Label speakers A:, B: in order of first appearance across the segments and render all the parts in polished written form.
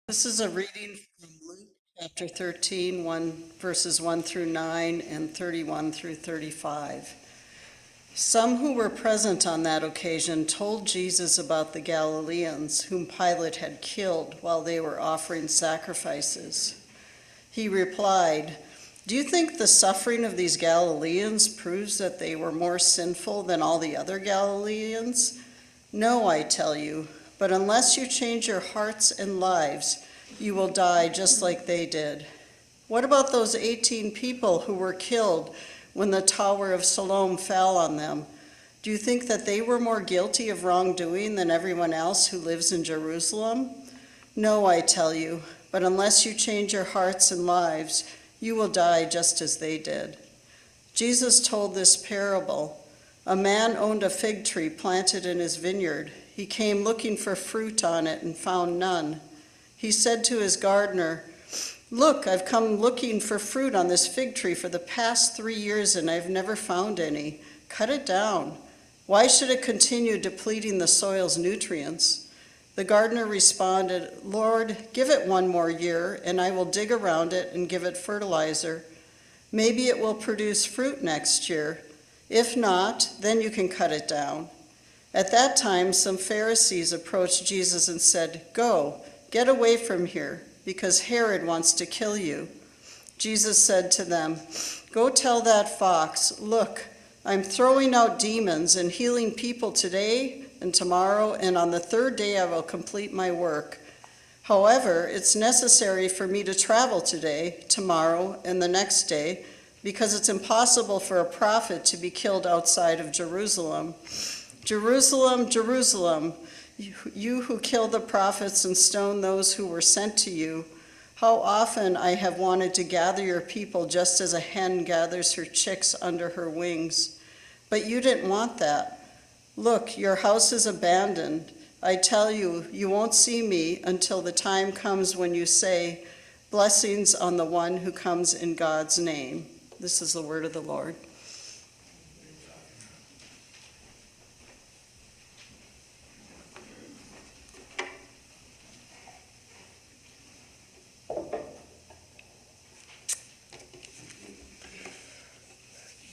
A: This is a reading from Luke chapter 13, verses 1 through 9 and 31 through 35. Some who were present on that occasion told Jesus about the Galileans whom Pilate had killed while they were offering sacrifices. He replied, "Do you think the suffering of these Galileans proves that they were more sinful than all the other Galileans? No, I tell you. But unless you change your hearts and lives, you will die just like they did. What about those 18 people who were killed when the Tower of Siloam fell on them? Do you think that they were more guilty of wrongdoing than everyone else who lives in Jerusalem? No, I tell you, but unless you change your hearts and lives, you will die just as they did." Jesus told this parable. A man owned a fig tree planted in his vineyard. He came looking for fruit on it and found none. He said to his gardener, "Look, I've come looking for fruit on this fig tree for the past 3 years and I've never found any. Cut it down. Why should it continue depleting the soil's nutrients?" The gardener responded, "Lord, give it 1 more year and I will dig around it and give it fertilizer. Maybe it will produce fruit next year. If not, then you can cut it down." At that time, some Pharisees approached Jesus and said, "Go, get away from here, because Herod wants to kill you." Jesus said to them, "Go tell that fox, 'Look, I'm throwing out demons and healing people today and tomorrow, and on the third day I will complete my work. However, it's necessary for me to travel today, tomorrow, and the next day, because it's impossible for a prophet to be killed outside of Jerusalem. Jerusalem, Jerusalem, you who kill the prophets and stone those who were sent to you. How often I have wanted to gather your people just as a hen gathers her chicks under her wings. But you didn't want that. Look, your house is abandoned. I tell you, you won't see me until the time comes when you say, 'Blessings on the one who comes in God's name.'" This is the word of the Lord.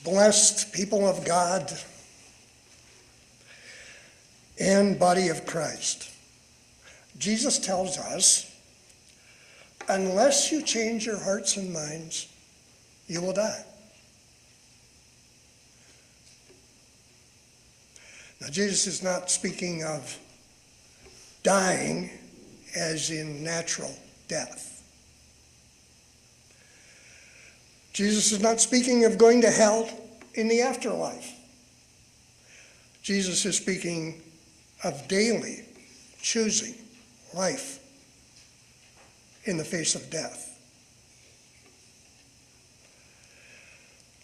B: Blessed people of God and body of Christ. Jesus tells us, unless you change your hearts and minds, you will die. Now, Jesus is not speaking of dying as in natural death. Jesus is not speaking of going to hell in the afterlife. Jesus is speaking of daily choosing life in the face of death.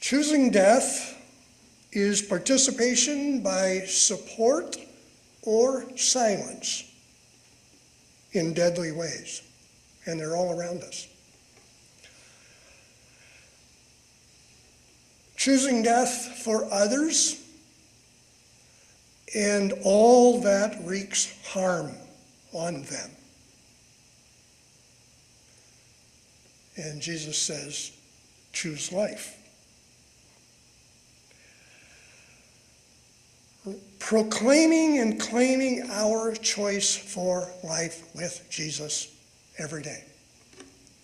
B: Choosing death is participation by support or silence in deadly ways, and they're all around us. Choosing death for others and all that wreaks harm on them. And Jesus says, choose life. Proclaiming and claiming our choice for life with Jesus every day.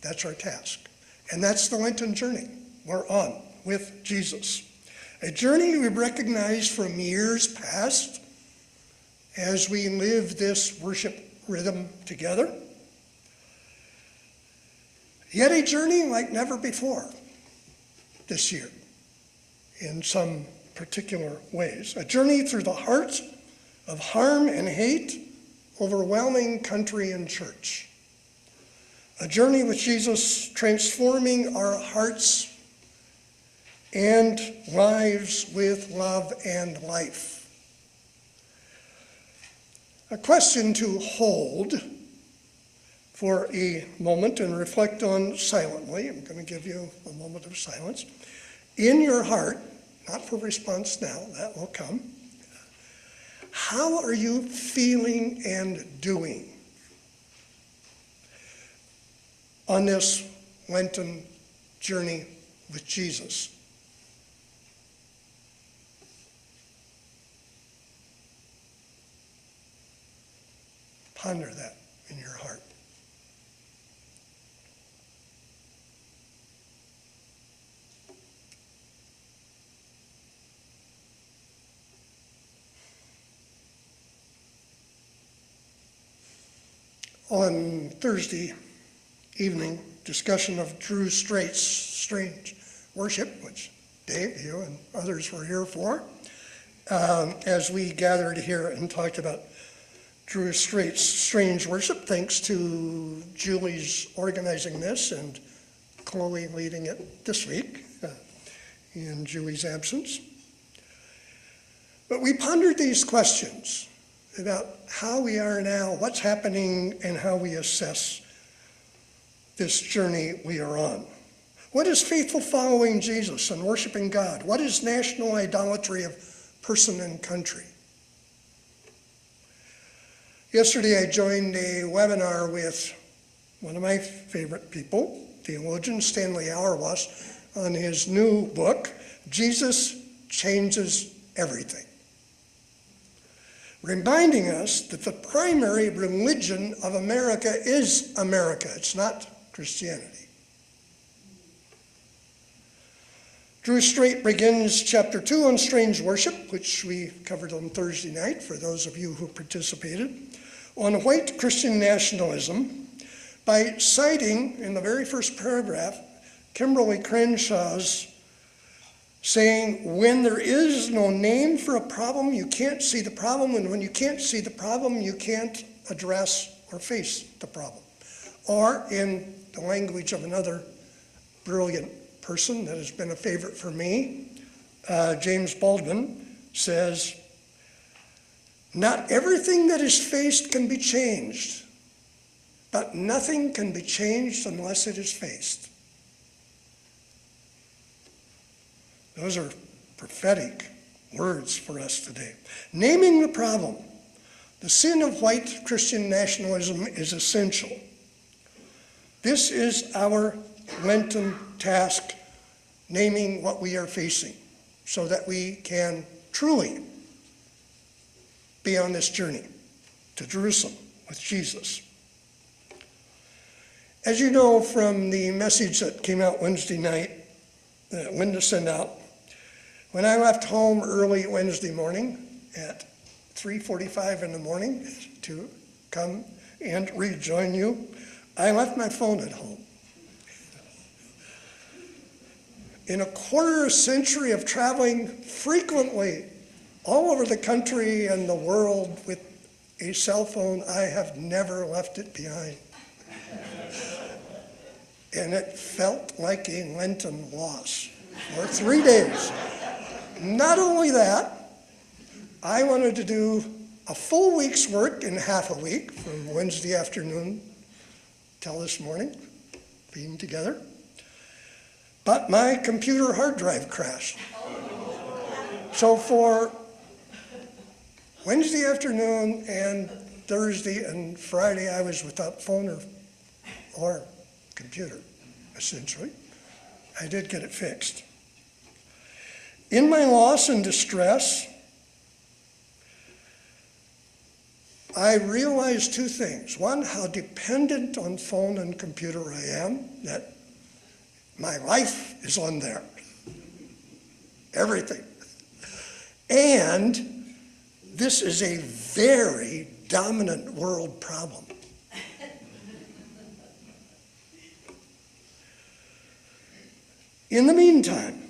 B: That's our task. And that's the Lenten journey we're on with Jesus. A journey we recognize from years past as we live this worship rhythm together. Yet a journey like never before this year in some particular ways. A journey through the heart of harm and hate overwhelming country and church. A journey with Jesus transforming our hearts and lives with love and life. A question to hold for a moment and reflect on silently. I'm going to give you a moment of silence. In your heart, not for response now, that will come. How are you feeling and doing on this Lenten journey with Jesus. Ponder that in your heart. On Thursday evening, discussion of Drew Straight's Strange Worship, which Dave, you, and others were here for, as we gathered here and talked about Drew Straight's Strange Worship, thanks to Julie's organizing this and Chloe leading it this week in Julie's absence. But we pondered these questions about how we are now, what's happening, and how we assess this journey we are on. What is faithful following Jesus and worshiping God? What is national idolatry of person and country? Yesterday I joined a webinar with one of my favorite people, theologian Stanley Auerbach, on his new book, Jesus Changes Everything, reminding us that the primary religion of America is America. It's not Christianity. Drew Straight begins chapter 2 on strange worship, which we covered on Thursday night for those of you who participated, on white Christian nationalism by citing in the very first paragraph Kimberly Crenshaw's saying, when there is no name for a problem, you can't see the problem, and when you can't see the problem, you can't address or face the problem. Or in the language of another brilliant person that has been a favorite for me, James Baldwin says, not everything that is faced can be changed, but nothing can be changed unless it is faced. Those are prophetic words for us today. Naming the problem, the sin of white Christian nationalism, is essential. This is our Lenten task, naming what we are facing, so that we can truly be on this journey to Jerusalem with Jesus. As you know from the message that came out Wednesday night, that Linda sent out, when I left home early Wednesday morning at 3:45 in the morning to come and rejoin you, I left my phone at home. In a quarter century of traveling frequently all over the country and the world with a cell phone, I have never left it behind. And it felt like a Lenten loss for 3 days. Not only that, I wanted to do a full week's work in half a week, from Wednesday afternoon till this morning, being together. But my computer hard drive crashed. So for Wednesday afternoon and Thursday and Friday, I was without phone or computer, essentially. I did get it fixed. In my loss and distress, I realized two things. One, how dependent on phone and computer I am, that my life is on there. Everything. And this is a very dominant world problem. In the meantime,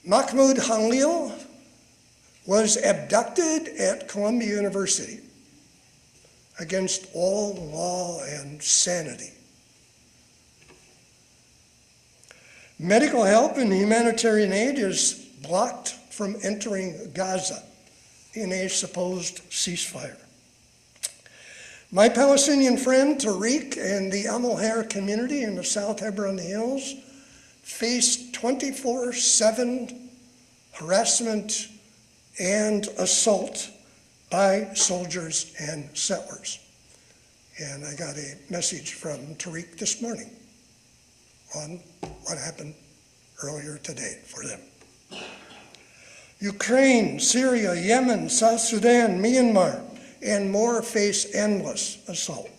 B: Mahmoud Halil was abducted at Columbia University against all law and sanity. Medical help and humanitarian aid is blocked from entering Gaza in a supposed ceasefire. My Palestinian friend Tariq and the Amal Hair community in the South Hebron Hills face 24/7 harassment and assault by soldiers and settlers. And I got a message from Tariq this morning on what happened earlier today for them. Ukraine, Syria, Yemen, South Sudan, Myanmar, and more face endless assault.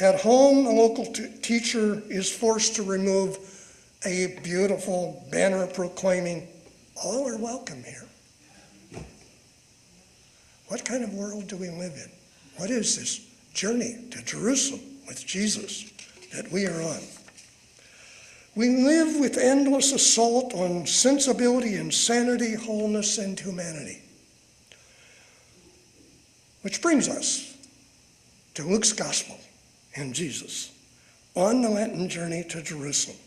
B: At home, a local teacher is forced to remove a beautiful banner proclaiming, "All are welcome here." What kind of world do we live in? What is this journey to Jerusalem with Jesus that we are on? We live with endless assault on sensibility and sanity, wholeness, and humanity. Which brings us to Luke's Gospel and Jesus on the Lenten journey to Jerusalem.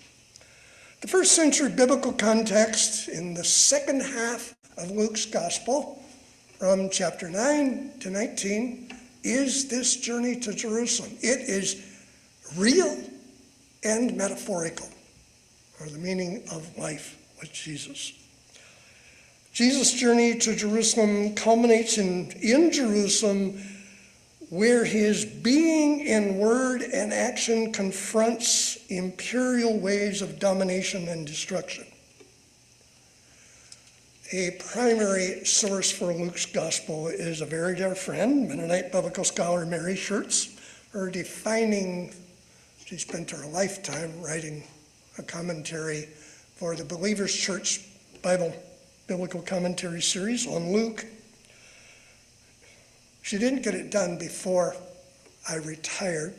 B: The first century biblical context in the second half of Luke's Gospel, from chapter 9 to 19, is this journey to Jerusalem. It is real and metaphorical, or the meaning of life with Jesus. Jesus' journey to Jerusalem culminates in Jerusalem, where his being in word and action confronts imperial ways of domination and destruction. A primary source for Luke's Gospel is a very dear friend, Mennonite biblical scholar Mary Schertz. She spent her lifetime writing a commentary for the Believers Church Biblical Commentary series on Luke. She didn't get it done before I retired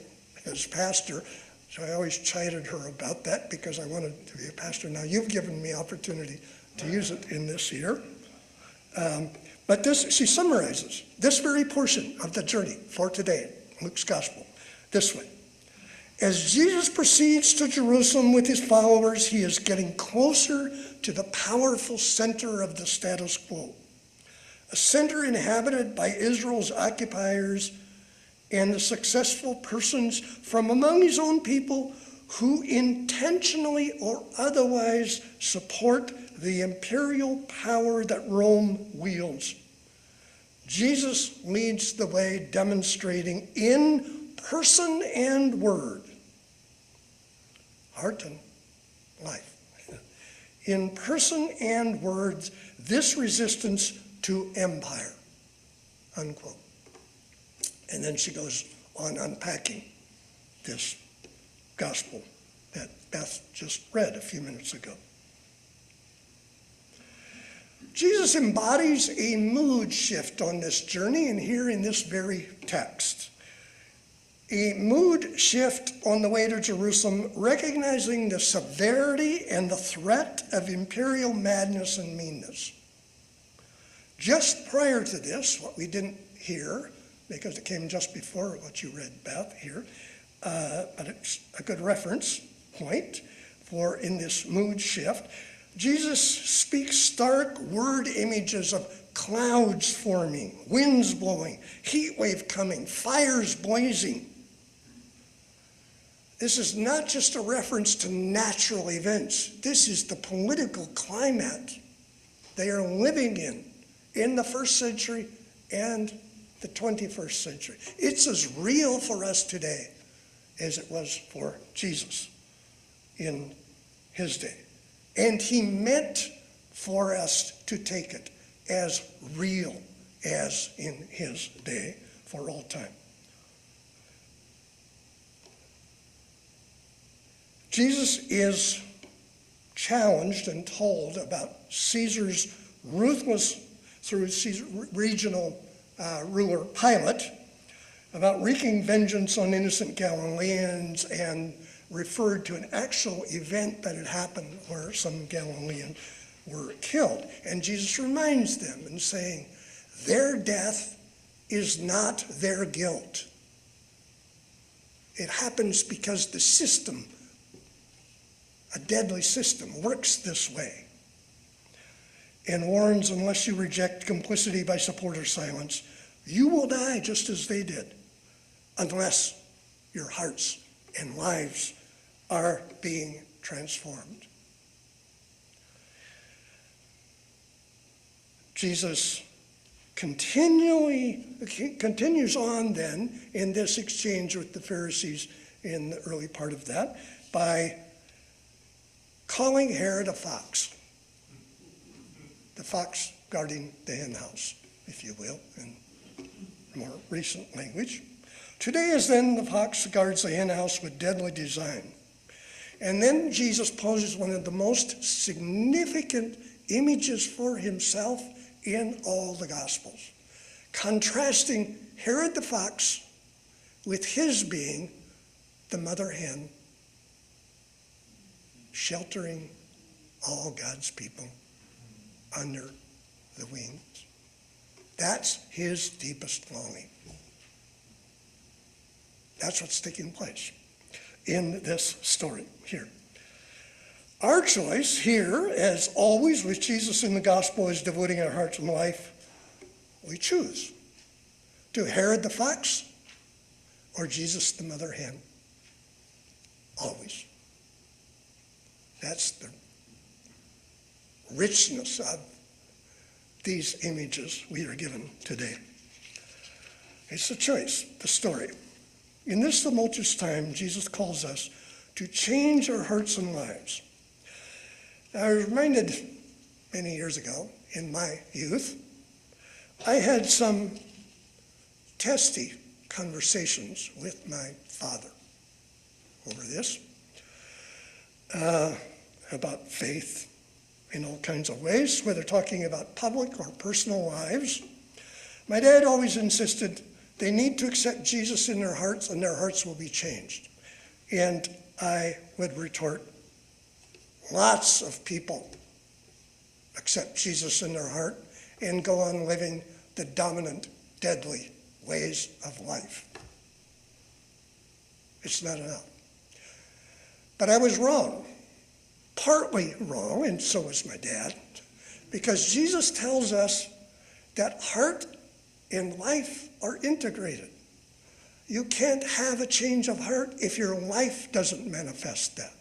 B: as pastor, so I always chided her about that because I wanted to be a pastor. Now you've given me opportunity to use it in this year. But she summarizes this very portion of the journey for today, Luke's Gospel, this way. As Jesus proceeds to Jerusalem with his followers, he is getting closer to the powerful center of the status quo, a center inhabited by Israel's occupiers and the successful persons from among his own people who intentionally or otherwise support the imperial power that Rome wields. Jesus leads the way, demonstrating in person and word, heart and life, in person and words, this resistance to empire, unquote. And then she goes on unpacking this gospel that Beth just read a few minutes ago. Jesus embodies a mood shift on this journey, and here in this very text. A mood shift on the way to Jerusalem, recognizing the severity and the threat of imperial madness and meanness. Just prior to this, what we didn't hear, because it came just before what you read, Beth, here, but it's a good reference point for in this mood shift. Jesus speaks stark word images of clouds forming, winds blowing, heat wave coming, fires blazing. This is not just a reference to natural events. This is the political climate they are living in the first century and the 21st century. It's as real for us today as it was for Jesus in his day. And he meant for us to take it as real as in his day for all time. Jesus is challenged and told about Caesar's ruthless, through Caesar, regional ruler Pilate, about wreaking vengeance on innocent Galileans, and referred to an actual event that had happened where some Galileans were killed. And Jesus reminds them and saying, their death is not their guilt. It happens because the system, a deadly system, works this way. And warns, unless you reject complicity by support or silence, you will die just as they did, unless your hearts and lives are being transformed. Jesus continues on then in this exchange with the Pharisees in the early part of that by calling Herod a fox. The fox guarding the hen house, if you will, in more recent language. Today is then the fox guards the hen house with deadly design. And then Jesus poses one of the most significant images for himself in all the Gospels, contrasting Herod the fox with his being the mother hen, sheltering all God's people under the wings. That's his deepest longing. That's what's taking place in this story here. Our choice here, as always with Jesus in the gospel, is devoting our hearts and life. We choose to Herod the fox or Jesus the mother hen. Always. That's the richness of these images we are given today. It's a choice, the story. In this tumultuous time, Jesus calls us to change our hearts and lives. I was reminded many years ago, in my youth, I had some testy conversations with my father over this, about faith in all kinds of ways, whether talking about public or personal lives. My dad always insisted they need to accept Jesus in their hearts and their hearts will be changed. And I would retort, lots of people accept Jesus in their heart and go on living the dominant, deadly ways of life. It's not enough. But I was wrong, partly wrong, and so was my dad, because Jesus tells us that heart and life are integrated. You can't have a change of heart if your life doesn't manifest that,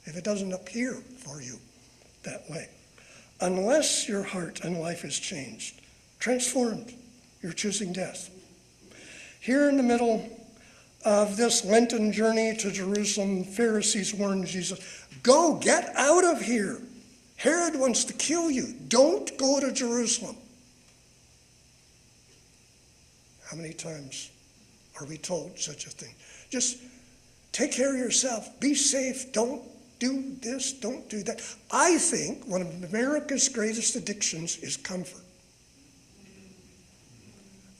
B: if it doesn't appear for you that way. Unless your heart and life is changed, transformed, you're choosing death. Here in the middle of this Lenten journey to Jerusalem, Pharisees warned Jesus, go, get out of here. Herod wants to kill you. Don't go to Jerusalem. How many times are we told such a thing? Just take care of yourself. Be safe. Don't do this. Don't do that. I think one of America's greatest addictions is comfort.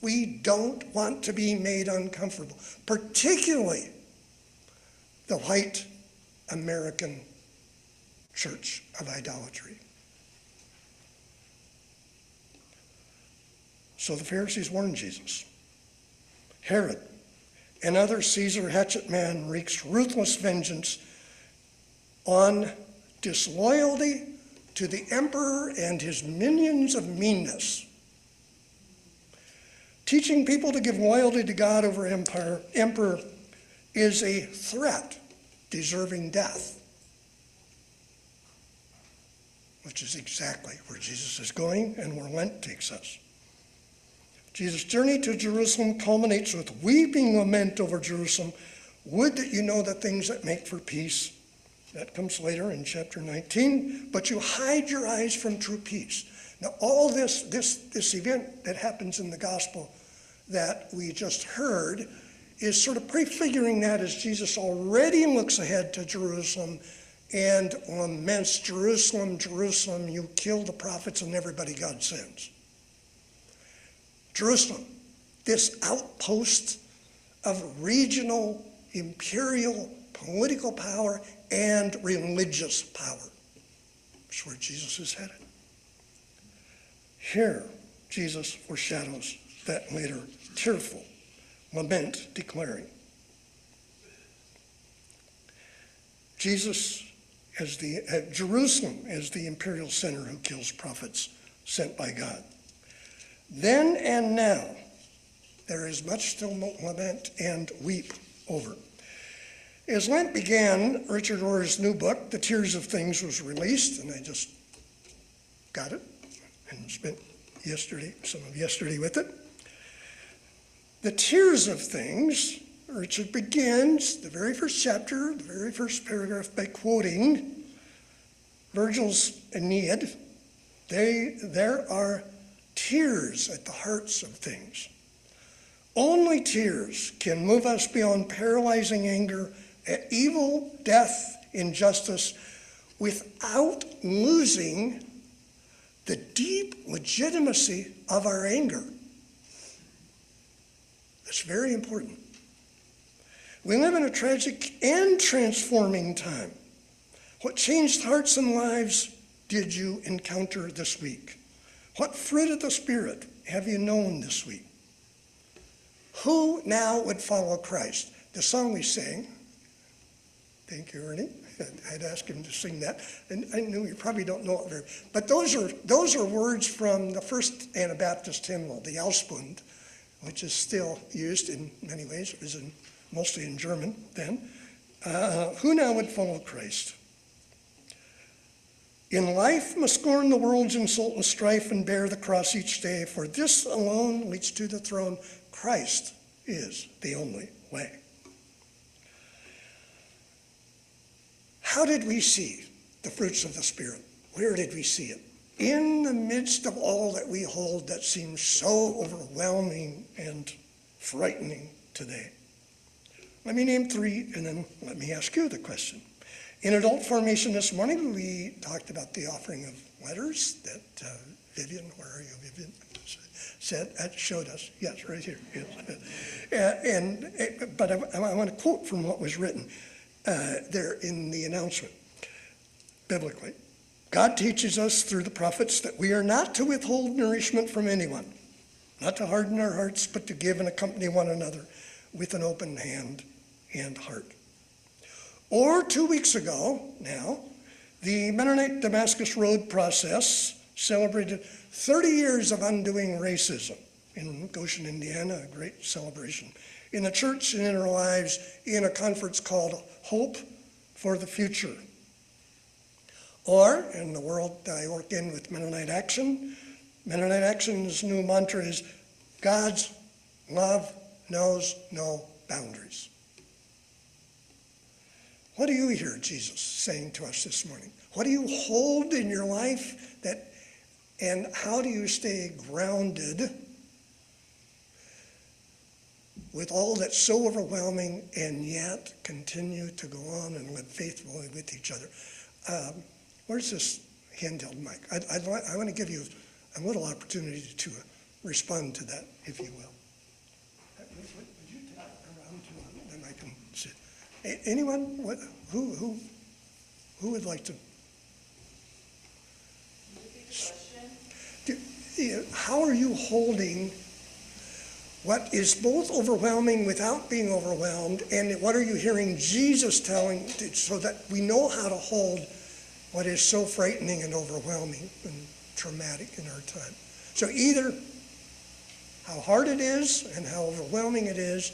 B: We don't want to be made uncomfortable, particularly the white American church of idolatry. So the Pharisees warned Jesus. Herod, another Caesar hatchet man, wreaks ruthless vengeance on disloyalty to the emperor and his minions of meanness. Teaching people to give loyalty to God over emperor is a threat deserving death, which is exactly where Jesus is going and where Lent takes us. Jesus' journey to Jerusalem culminates with weeping lament over Jerusalem. Would that you know the things that make for peace. That comes later in chapter 19. But you hide your eyes from true peace. Now all this event that happens in the gospel that we just heard is sort of prefiguring that as Jesus already looks ahead to Jerusalem and laments, Jerusalem, Jerusalem, you kill the prophets and everybody God sends. Jerusalem, this outpost of regional, imperial, political power and religious power. That's where Jesus is headed. Here, Jesus foreshadows that later tearful lament, declaring, Jerusalem is the imperial center who kills prophets sent by God. Then and now, there is much to lament and weep over. As Lent began, Richard Rohr's new book, The Tears of Things, was released, and I just got it and spent yesterday, some of yesterday with it. The tears of things, Richard begins the very first chapter, the very first paragraph, by quoting Virgil's Aeneid. There are tears at the hearts of things. Only tears can move us beyond paralyzing anger at evil, death, injustice, without losing the deep legitimacy of our anger. That's very important. We live in a tragic and transforming time. What changed hearts and lives did you encounter this week? What fruit of the Spirit have you known this week? Who now would follow Christ? The song we sang, thank you, Ernie. I'd asked him to sing that, and I knew you probably don't know it very, but those are words from the first Anabaptist hymnal, the Ausbund, which is still used in many ways. It was mostly in German then. Who now would follow Christ? In life must scorn the world's insult and strife and bear the cross each day, for this alone leads to the throne. Christ is the only way. How did we see the fruits of the Spirit? Where did we see it? In the midst of all that we hold that seems so overwhelming and frightening today. Let me name three, and then let me ask you the question. In adult formation this morning, we talked about the offering of letters that Vivian, where are you, Vivian? Showed us. Yes, right here. Yes. But I want to quote from what was written there in the announcement, biblically. God teaches us through the prophets that we are not to withhold nourishment from anyone, not to harden our hearts, but to give and accompany one another with an open hand and heart. Or 2 weeks ago now, the Mennonite Damascus Road process celebrated 30 years of undoing racism in Goshen, Indiana, a great celebration. In the church and in our lives, in a conference called Hope for the Future. Or, in the world I work in with Mennonite Action's new mantra is, God's love knows no boundaries. What do you hear Jesus saying to us this morning? What do you hold in your life and how do you stay grounded with all that's so overwhelming and yet continue to go on and live faithfully with each other? Where's this handheld mic? I want to give you a little opportunity to respond to that, if you will. Would you tap around to then I can sit? Anyone? Who would like to? How are you holding what is both overwhelming without being overwhelmed, and what are you hearing Jesus telling, so that we know how to hold what is so frightening and overwhelming and traumatic in our time? So either how hard it is and how overwhelming it is,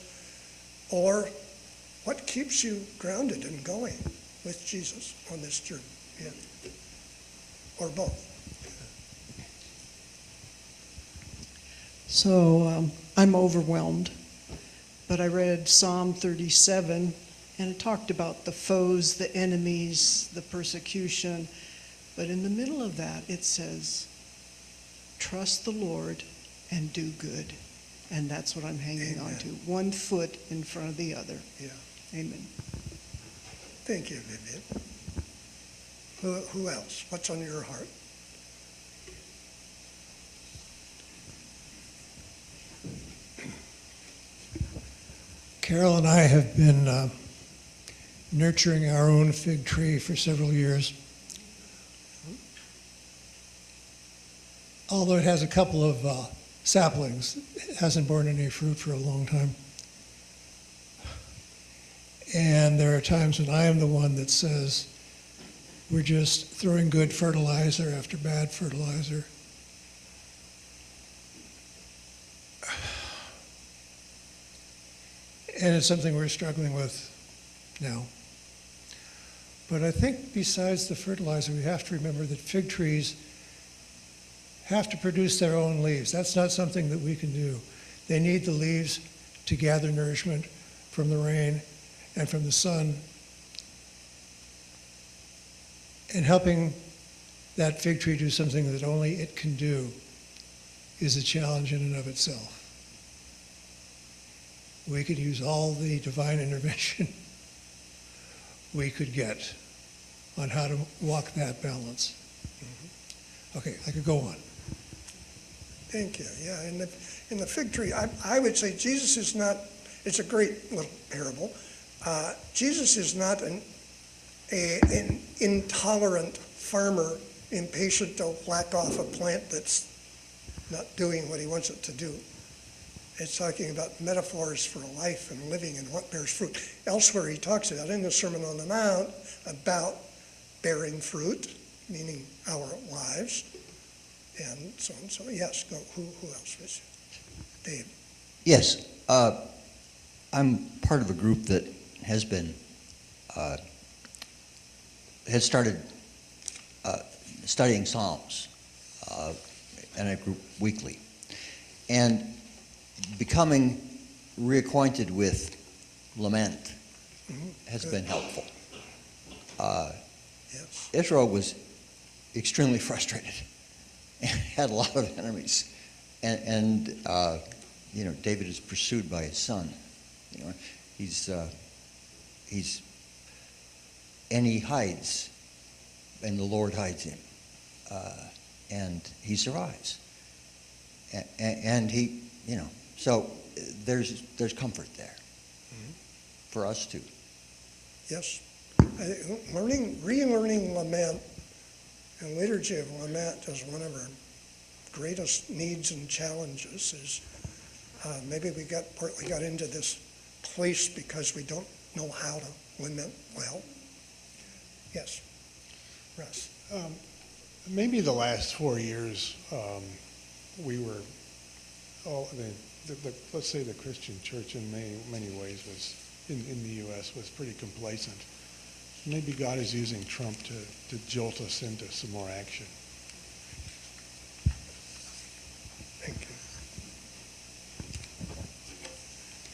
B: or what keeps you grounded and going with Jesus on this journey? Yeah. Or both.
C: So I'm overwhelmed, but I read Psalm 37, and it talked about the foes, the enemies, the persecution, but in the middle of that it says, trust the Lord and do good. And that's what I'm hanging on to, one foot in front of the other.
B: Yeah.
C: Amen.
B: Thank you, Vivian. Who else? What's on your heart?
D: Carol and I have been nurturing our own fig tree for several years. Although it has a couple of saplings, it hasn't borne any fruit for a long time. And there are times when I am the one that says, we're just throwing good fertilizer after bad fertilizer. And it's something we're struggling with now. But I think besides the fertilizer, we have to remember that fig trees have to produce their own leaves. That's not something that we can do. They need the leaves to gather nourishment from the rain and from the sun. And helping that fig tree do something that only it can do is a challenge in and of itself. We could use all the divine intervention we could get on how to walk that balance. Okay, I could go on.
B: Thank you. Yeah, in the fig tree, I would say Jesus is not, it's a great little parable. Jesus is not an intolerant farmer impatient to whack off a plant that's not doing what he wants it to do. It's talking about metaphors for life and living and what bears fruit. Elsewhere he talks about, in the Sermon on the Mount, about bearing fruit, meaning our lives, and so on. So yes, go. Who else was Dave?
E: Yes, I'm part of a group that has been, has started studying Psalms in a group weekly. And becoming reacquainted with lament has
B: Good.
E: been helpful.
B: Yes.
E: Israel was extremely frustrated and had a lot of enemies. And David is pursued by his son. And he hides, and the Lord hides him. And he survives. And he, so there's comfort there for us too.
B: Yes. Relearning lament and liturgy of lament is one of our greatest needs and challenges. Is maybe we partly got into this place because we don't know how to lament well. Yes, Russ.
F: Maybe the last 4 years, we were, let's say the Christian church in many ways was, in the U.S., was pretty complacent. Maybe God is using Trump to jolt us into some more action.
B: Thank you.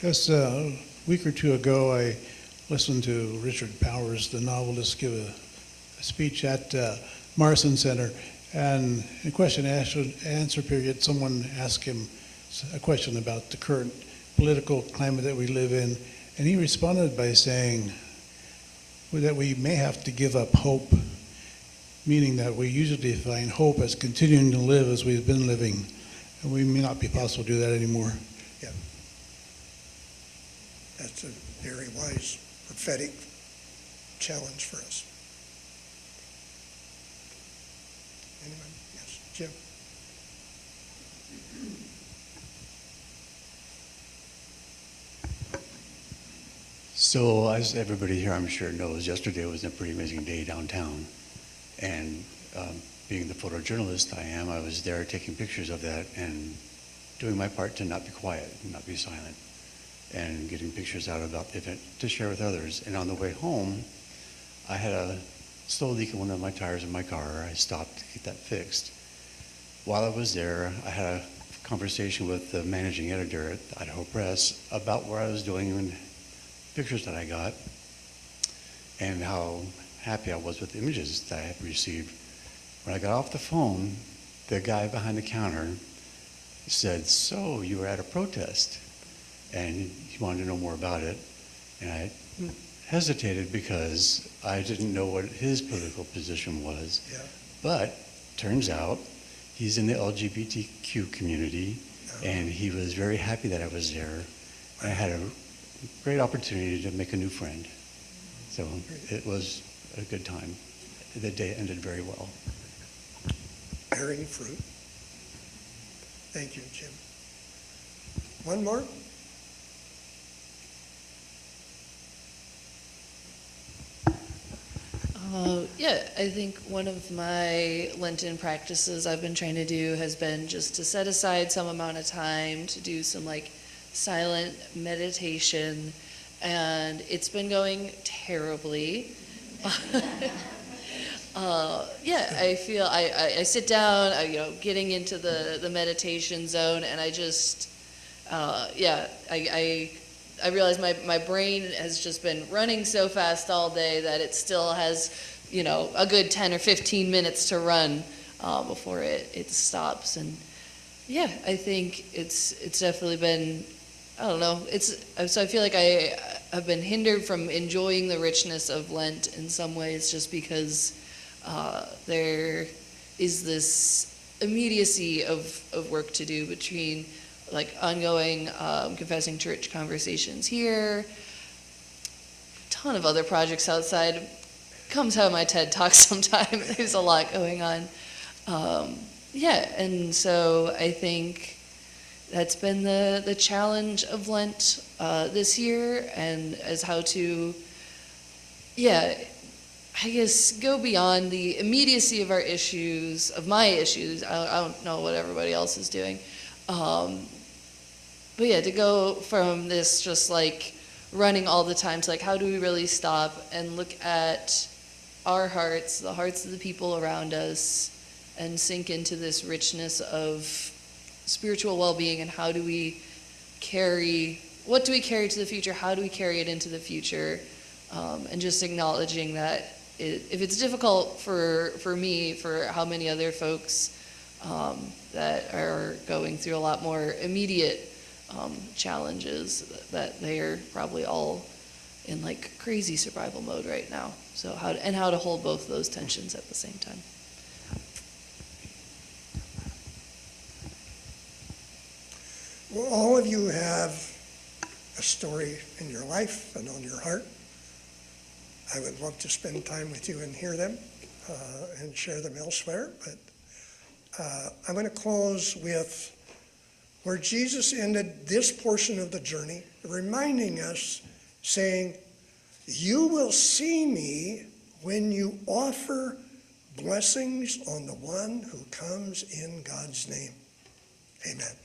F: Just a week or two ago, I listened to Richard Powers, the novelist, give a speech at Morrison Center, and in a question and answer period, someone asked him a question about the current political climate that we live in, and he responded by saying that we may have to give up hope, meaning that we usually define hope as continuing to live as we've been living, and we may not be possible to do that anymore.
B: That's a very wise, prophetic challenge for us. Anyone? Yes, Jim.
G: So as everybody here I'm sure knows, yesterday was a pretty amazing day downtown. And being the photojournalist I am, I was there taking pictures of that and doing my part to not be quiet, not be silent, and getting pictures out about the event to share with others. And on the way home, I had a slow leak in one of my tires in my car. I stopped to get that fixed. While I was there, I had a conversation with the managing editor at the Idaho Press about what I was doing and pictures that I got and how happy I was with the images that I had received. When I got off the phone, the guy behind the counter said, "So you were at a protest?" And he wanted to know more about it. And I hesitated because I didn't know what his political position was.
B: Yeah.
G: But turns out he's in the LGBTQ community, and he was very happy that I was there. And I had a great opportunity to make a new friend. So it was a good time. The day ended very well.
B: Bearing fruit. Thank you, Jim. One more?
H: Yeah, I think one of my Lenten practices I've been trying to do has been just to set aside some amount of time to do some silent meditation, and it's been going terribly. Yeah, I feel I sit down, getting into the meditation zone, and I just, I realize my brain has just been running so fast all day that it still has, a good 10 or 15 minutes to run before it stops. And yeah, I think it's definitely been, I don't know, so I feel like I have been hindered from enjoying the richness of Lent in some ways just because there is this immediacy of work to do between like ongoing confessing church conversations here, a ton of other projects outside. Comes out of my TED Talk sometime. There's a lot going on. And so I think that's been the challenge of Lent this year, and as how to, I guess, go beyond the immediacy of our issues, of my issues. I don't know what everybody else is doing. But yeah, to go from this just like running all the time to like, how do we really stop and look at our hearts, the hearts of the people around us, and sink into this richness of spiritual well-being, and how do we what do we carry to the future? How do we carry it into the future? And just acknowledging that if it's difficult for me, for how many other folks that are going through a lot more immediate challenges, that they are probably all in like crazy survival mode right now. So how to hold both those tensions at the same time.
B: Well, all of you have a story in your life and on your heart. I would love to spend time with you and hear them and share them elsewhere. But I'm going to close with where Jesus ended this portion of the journey, reminding us, saying, "You will see me when you offer blessings on the one who comes in God's name." Amen.